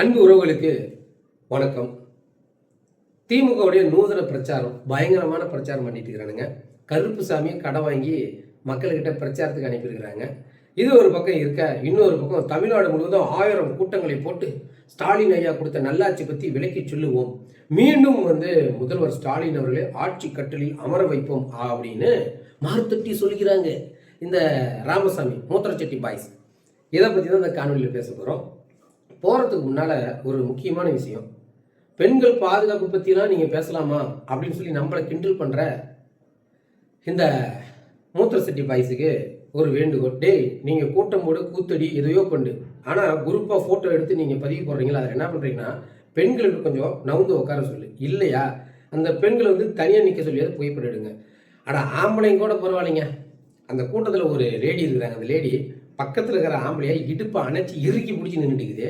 அன்பு உறவுகளுக்கு வணக்கம். திமுகவுடைய நூதன பிரச்சாரம், பயங்கரமான பிரச்சாரம் பண்ணிட்டு இருக்கிறானுங்க. கருப்புசாமி கடை வாங்கி மக்கள்கிட்ட பிரச்சாரத்துக்கு அனுப்பியிருக்கிறாங்க. இது ஒரு பக்கம் இருக்க, இன்னொரு பக்கம் தமிழ்நாடு முழுவதும் 1000 கூட்டங்களை போட்டு ஸ்டாலின் ஐயா கொடுத்த நல்லாட்சி பற்றி விலக்கி சொல்லுவோம், மீண்டும் முதல்வர் ஸ்டாலின் அவர்களே ஆட்சி கட்டளில் அமர வைப்போம் அப்படின்னு மார்த்தட்டி சொல்கிறாங்க இந்த ராமசாமி மூத்திரச்செட்டி பாய்ஸ். இதை பற்றி தான் இந்த காணொலியில் பேச போகிறோம். போகிறதுக்கு முன்னால் ஒரு முக்கியமான விஷயம், பெண்கள் பாதுகாப்பு பற்றிலாம் நீங்கள் பேசலாமா அப்படின்னு சொல்லி நம்மளை கிண்டல் பண்ணுற இந்த மூத்திரச்செட்டி பாய்ஸுக்கு ஒரு வேண்டுகோள். டேய், நீங்கள் கூட்டம் போடு, கூத்தடி, எதையோ பண்ணு, ஆனால் குரூப்பாக ஃபோட்டோ எடுத்து நீங்கள் பதிவு போடுறீங்களா, அதில் என்ன பண்ணுறீங்கன்னா பெண்களுக்கு கொஞ்சம் நவுந்து உட்கார சொல்லு, இல்லையா அந்த பெண்களை தனியாக நிற்க சொல்லியாவது புகைப்படம் எடுங்க. ஆனால் ஆம்பளைங்க கூட பரவாயில்லைங்க. அந்த கூட்டத்தில் ஒரு லேடி இருக்கிறாங்க, அந்த லேடி பக்கத்தில் இருக்கிற ஆம்பளையை இடுப்பை அணைச்சி இறுக்கி பிடிச்சி நின்றுட்டுக்குது.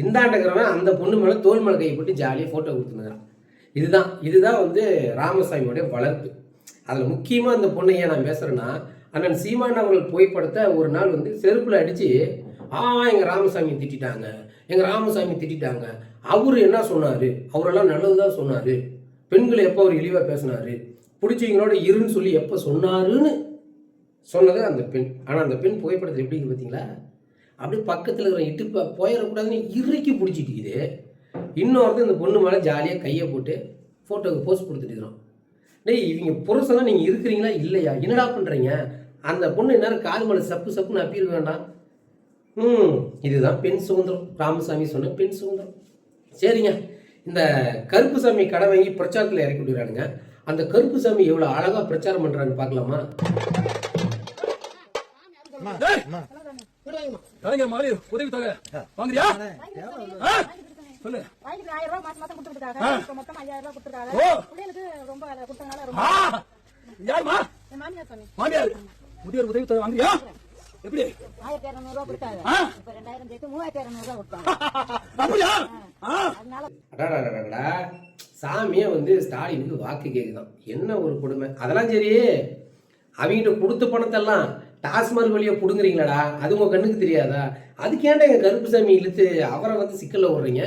இந்தாண்டக்கிறவன் அந்த பொண்ணு மேலே தோல் மேலே கை போட்டு ஜாலியாக ஃபோட்டோ கொடுத்துருந்தான். இதுதான் ராமசாமியோடைய வளர்ப்பு. அதில் முக்கியமாக அந்த பொண்ணை ஏன் நான் பேசுகிறேன்னா, அண்ணன் சீமான் அவர்கள் புகைப்படத்தை ஒரு நாள் செருப்பில் அடித்து எங்கள் ராமசாமி திட்டாங்க, எங்கள் ராமசாமி திட்டாங்க, அவர் என்ன சொன்னார், அவரெல்லாம் நல்லது தான் சொன்னார், பெண்களை எப்போ அவர் இழிவாக பேசினார், பிடிச்சவங்களோட இருன்னு சொல்லி எப்போ சொன்னாருன்னு சொன்னது அந்த பெண். ஆனால் அந்த பெண் புகைப்படத்தில் எப்படிங்க பார்த்தீங்களா, அப்படியே பக்கத்தில் இருக்கிற இட்டுப்பை போயிடக்கூடாதுன்னு இறுக்கி பிடிச்சிட்டு இன்னொருத்தர் இந்த பொண்ணு மேலே ஜாலியாக கையை போட்டு ஃபோட்டோவுக்கு போஸ்ட் கொடுத்துட்டு இருக்கிறோம். டேய், இவங்க புருஷனா நீங்கள் இருக்கிறீங்களா இல்லையா, என்னடா பண்ணுறீங்க? அந்த பொண்ணு நேரம் காது மேலே சப்பு சப்புன்னு அப்பியிருக்க வேண்டாம். இதுதான் பெண் சுதந்திரம், ராமசாமி சொன்ன பெண் சுதந்திரம். சரிங்க, இந்த கருப்புசாமி கடை வாங்கி பிரச்சாரத்தில் இறக்கி விடுறானுங்க. அந்த கருப்புசாமி எவ்வளோ அழகாக பிரச்சாரம் பண்ணுறான்னு பார்க்கலாமா? மகளிர் உதவி தொகை வாங்குறியா? சொல்லு. 1000 ரூபாய் மாசம் கொடுத்துருக்காங்க. மொத்தம் 5000 ரூபாய் கொடுத்துருக்காங்க. பிள்ளைகளுக்கு ரொம்ப கொடுத்தனால ரொம்ப. யாருமா? மாமியார் சொன்னேன். மாமியார் முதியோர் உதவி தொகை வாங்குறியா? எப்படி? 1200 ரூபாய் கொடுத்தாங்க. இப்ப 2000 சேர்த்து 3200 ரூபாய் கொடுத்தாங்க. அப்படியா? அதனால சாமியே ஸ்டாலினுக்கு வாக்கு கேக்குதான். என்ன ஒரு கொடுமை. அதெல்லாம் சரி, அவங்ககிட்ட கொடுத்த பணத்தெல்லாம் டாஸ்மார்க் வழியா புடுங்குறீங்களாடா, அது உங்க கண்ணுக்கு தெரியாதா? அதுக்கேண்டா எங்க கருப்புசாமி இழுத்து அவரை சிக்கல்ல விடுறீங்க?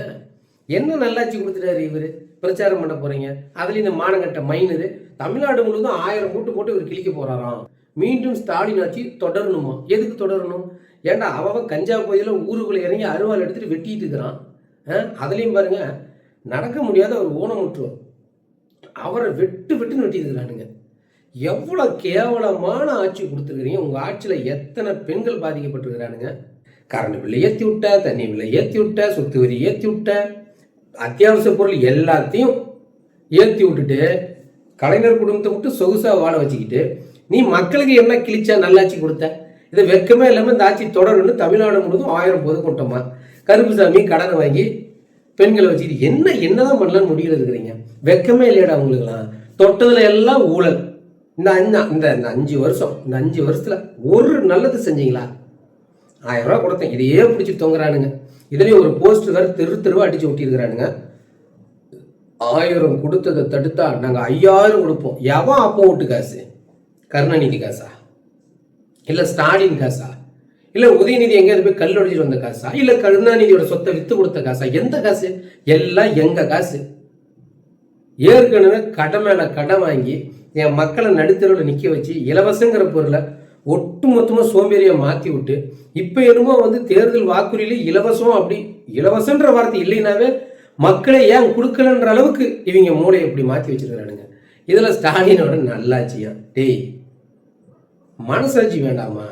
என்ன நல்லாட்சி கொடுத்துட்டாரு இவரு, பிரச்சாரம் பண்ண போறீங்க? அதுலயும் இந்த மானங்கட்ட மைனரு தமிழ்நாடு முழுவதும் 1000 கூட்டு போட்டு இவர் கிழிக்க போறாராம். மீண்டும் ஸ்டாலின் ஆட்சி தொடரணுமா? எதுக்கு தொடரணும்? ஏன்டா அவன் கஞ்சா போயில ஊருக்குள்ள இறங்கி அருவாள் எடுத்துட்டு வெட்டிட்டு இருக்கிறான். அதுலயும் பாருங்க, நடக்க முடியாத ஒரு ஊனமுற்றுவர் அவரை வெட்டுன்னு வெட்டிட்டு இருக்கிறானுங்க. எவ்வளோ கேவலமான ஆட்சி கொடுத்துருக்கிறீங்க. உங்கள் ஆட்சியில் எத்தனை பெண்கள் பாதிக்கப்பட்டிருக்கிறானுங்க. கரண்ட் பில்லை ஏற்றி விட்ட, தண்ணி பில்லை ஏற்றி விட்ட, சொத்து வரி ஏற்றி விட்ட, அத்தியாவசிய பொருள் எல்லாத்தையும் ஏற்றி விட்டுட்டு கலைஞர் குடும்பத்தை விட்டு சொகுசாக வாழ வச்சுக்கிட்டு நீ மக்களுக்கு என்ன கிழிச்சா நல்லாட்சி கொடுத்த? இதை வெக்கமே இல்லாமல் இந்த ஆட்சி தொடருன்னு தமிழ்நாடு முழுவதும் 1000 பொதுக்கூட்டமா கருப்புசாமி கடனை வாங்கி பெண்களை வச்சுக்கிட்டு என்னதான் பண்ணலான்னு முடிவில் இருக்கிறீங்க. வெக்கமே இல்லையாடா உங்களுக்குலாம்? தொட்டதில் எல்லாம் ஊழல். இந்த 5 வருஷம், இந்த 5 வருஷத்துல ஒரு நல்லது செஞ்சீங்களா? 1000 ரூபா கொடுத்தேன், இதையே பிடிச்சி தொங்குறானுங்க. இதுலேயும் ஒரு போஸ்டர் வேறு தெருவா அடிச்சு ஒட்டியிருக்கிறானுங்க. 1000 கொடுத்ததை தடுத்தா நாங்கள் 5000 கொடுப்போம். எவன் அப்போ விட்டு காசு? கருணாநிதி காசா, இல்லை ஸ்டாலின் காசா, இல்லை உதயநிதி எங்கேயாவது போய் கல் அடிச்சுட்டு வந்த காசா, இல்லை கருணாநிதியோட சொத்தை வித்து கொடுத்த காசா? எந்த காசு? எல்லாம் எங்க காசு. ஏற்கனவே கடை மேல கடை வாங்கி என் மக்களை நடுத்தரவில் நிற்க வச்சு இலவசங்கிற பொருளை ஒட்டு மொத்தமாக சோம்பேறியை மாற்றி விட்டு இப்போ என்னமோ தேர்தல் வாக்குறுதியில இலவசம், அப்படி இலவசன்ற வார்த்தை இல்லைனாவே மக்களை ஏன் கொடுக்கலன்ற அளவுக்கு இவங்க மூளையை எப்படி மாற்றி வச்சிருக்கிறானுங்க. இதில் ஸ்டாலினோட நல்லாட்சியா? டேய், மனசாட்சி வேண்டாமா?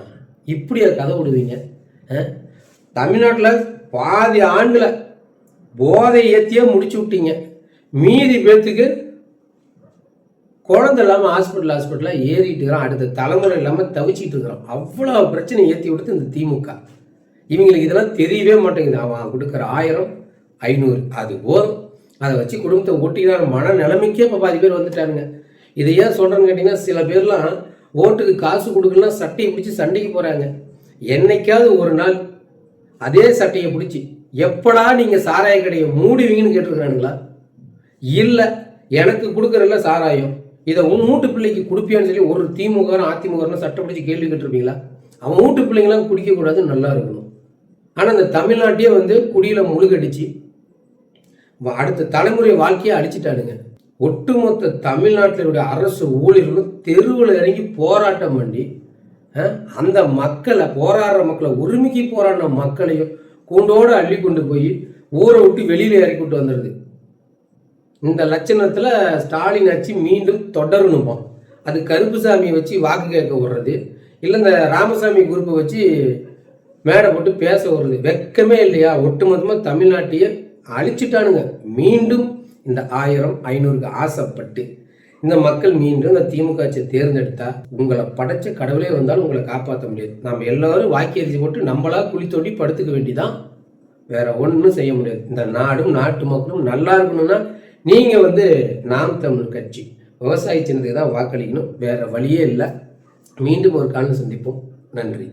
இப்படியா கதை விடுவீங்க? தமிழ்நாட்டில் பாதி ஆண்டுல போதை ஏற்றியே முடிச்சு விட்டீங்க. மீதி பேர்த்துக்கு குழந்தை இல்லாமல் ஹாஸ்பிட்டலாக ஏறிட்டு இருக்கிறான். அடுத்த தலைமுறை இல்லாமல் தவிச்சிட்டு இருக்கிறான். அவ்வளோ பிரச்சனை ஏற்றி விடுத்து இந்த திமுக. இவங்களுக்கு இதெல்லாம் தெரியவே மாட்டேங்குது. அவன் கொடுக்குற 1000 500 அது போதும், அதை வச்சு குடும்பத்தை ஓட்டிக்கிற மன நிலைமைக்கே இப்போ பாதி பேர் வந்துட்டானுங்க. இதை ஏன் சொல்கிறேன்னு கேட்டிங்கன்னா, சில பேர்லாம் ஓட்டுக்கு காசு கொடுக்கலாம் சட்டையை பிடிச்சி சண்டைக்கு போகிறாங்க. என்னைக்காவது ஒரு நாள் அதே சட்டையை பிடிச்சி எப்படா நீங்கள் சாராய கடையை மூடுவீங்கன்னு கேட்டிருக்கிறானுங்களா? இல்லை, எனக்கு கொடுக்குறல சாராயம், இதை உன் மூட்டு பிள்ளைக்கு கொடுப்பியான்னு சொல்லி ஒரு திமுக அதிமுக சட்டை பிடிச்சி கேள்வி கேட்டிருப்பீங்களா? அவன் வீட்டு பிள்ளைங்களாம் குடிக்கக்கூடாதுன்னு நல்லா இருக்கணும். ஆனால் இந்த தமிழ்நாட்டையே குடியில் முழுகடிச்சு அடுத்த தலைமுறை வாழ்க்கையை அழிச்சிட்டானுங்க. ஒட்டுமொத்த தமிழ்நாட்டிலுடைய அரசு ஊழியர்களும் தெருவில் இறங்கி போராட்டம் பண்ணி அந்த மக்களை, போராடுற மக்களை, உரிமைக்கு போராடின மக்களையும் கூண்டோடு அள்ளி கொண்டு போய் ஊரை விட்டு வெளியில் இறக்கிவிட்டு வந்துடுது. இந்த லட்சணத்தில் ஸ்டாலின் ஆட்சி மீண்டும் தொடரணுமா? அது கருப்புசாமியை வச்சு வாக்கு கேட்க விடுறது, இல்லை இந்த ராமசாமி குரூப்பை வச்சு மேடை போட்டு பேச விடுறது. வெக்கமே இல்லையா? ஒட்டுமொத்தமாக தமிழ்நாட்டையே அழிச்சிட்டானுங்க. மீண்டும் இந்த 1000-500க்கு ஆசைப்பட்டு இந்த மக்கள் மீண்டும் இந்த திமுக ஆட்சியை தேர்ந்தெடுத்தா உங்களை படைச்ச கடவுளே வந்தாலும் உங்களை காப்பாற்ற முடியாது. நம்ம எல்லாரும் வாக்கி போட்டு நம்மளா குழி தோண்டி படுத்துக்க வேண்டிதான், வேற ஒன்றும் செய்ய முடியாது. இந்த நாடும் நாட்டு மக்களும் நல்லா இருக்கணும்னா நீங்க நாம் தமிழர் கட்சி விவசாய சின்னத்துக்கு தான் வாக்களிக்கணும். வேற வழியே இல்லை. மீண்டும் ஒரு காலம் சந்திப்போம். நன்றி.